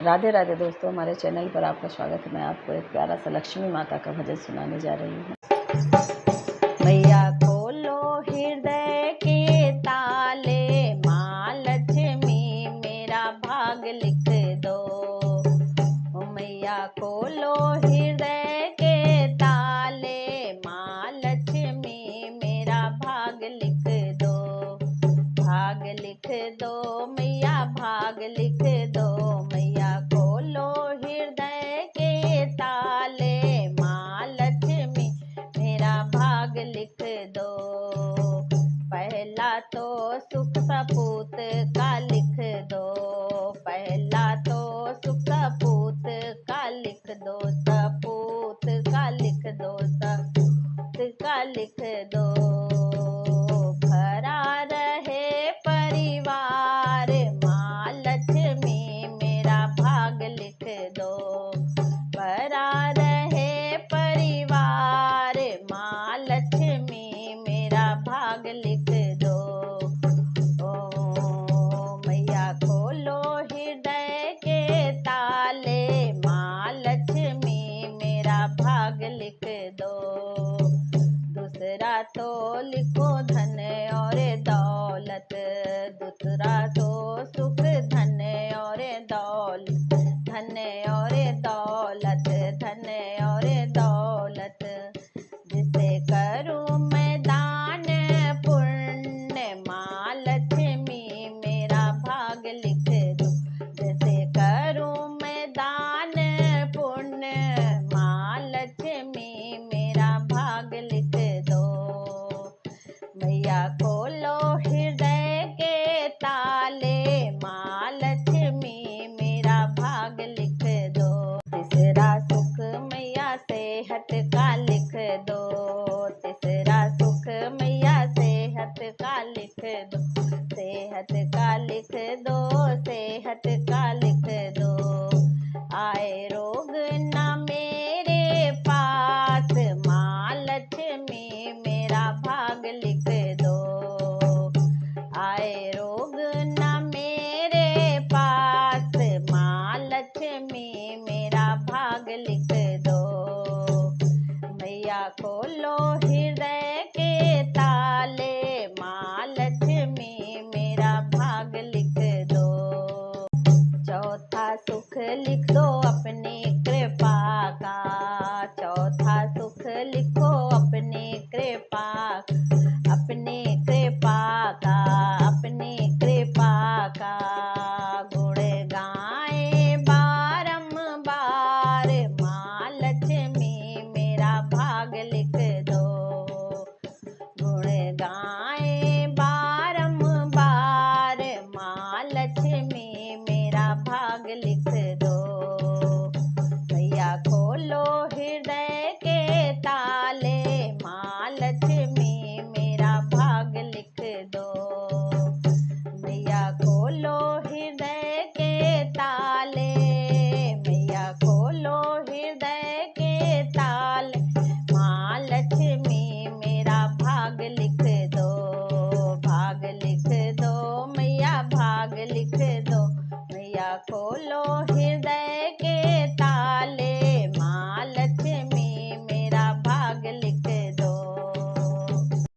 राधे राधे दोस्तों, हमारे चैनल पर आपका स्वागत है। मैं आपको एक प्यारा सा लक्ष्मी माता का भजन सुनाने जा रही हूँ। मैया खोलो हृदय के ताले, माँ लक्ष्मी मेरा भाग लिख दो। मैया खोलो हृदय के ताले, माँ लक्ष्मी मेरा भाग लिख दो। भाग लिख दो मैया, भाग लिख दो। मैया खोलो हृदय के ताले, माँ लक्ष्मी मेरा भाग लिख दो। पहला तो सुख सपूत का लिख दो, पहला तो सुख सपूत का लिख दो, सपूत का लिख दो, सपूत का लिख दो। भरा रहे परिवार, माँ लक्ष्मी मेरा भाग लिख दो। भरा रहे परिवार, माँ लक्ष्मी मेरा भाग लिख दो। ओ मैया खोलो हृदय के ताले, माँ लक्ष्मी मेरा भाग लिख दो। दूसरा तो लिखो धन और दौलत, दूसरा तो सुख धन और दौलत, धन और दौलत, धन और दौलत। जिसे करूं मैं दान पुण्य, माँ लक्ष्मी मेरा भाग लिख दो। जैसे करूं मैं दान पुण्य, माँ लक्ष्मी मेरा भाग लिख दो। मैया खोलो हृदय के ताले, माँ लक्ष्मी मेरा भाग लिख दो। तीसरा सुख मैया सेहत का लिख दो, तीसरा सुख मैया सेहत का लिख दो, सेहत का लिख दो, सेहत का लिख दो। आए रोग न मेरे पास, माँ लक्ष्मी मेरा भाग लिख दो। आए रोग न मेरे पास, माँ लक्ष्मी मेरा भाग लिख दो। मैया खोलो हृदय के ताले, माँ लक्ष्मी मेरा भाग लिख दो। चौथा सुख लिख दो अपनी कृपा का, चौथा सुख लिखो अपनी कृपा, अपनी कृपा का, अपनी कृपा का। गुण गाए बारंबार, माँ लक्ष्मी मेरा भाग लिख दो। गुण गाए बारंबार, माँ लक्ष्मी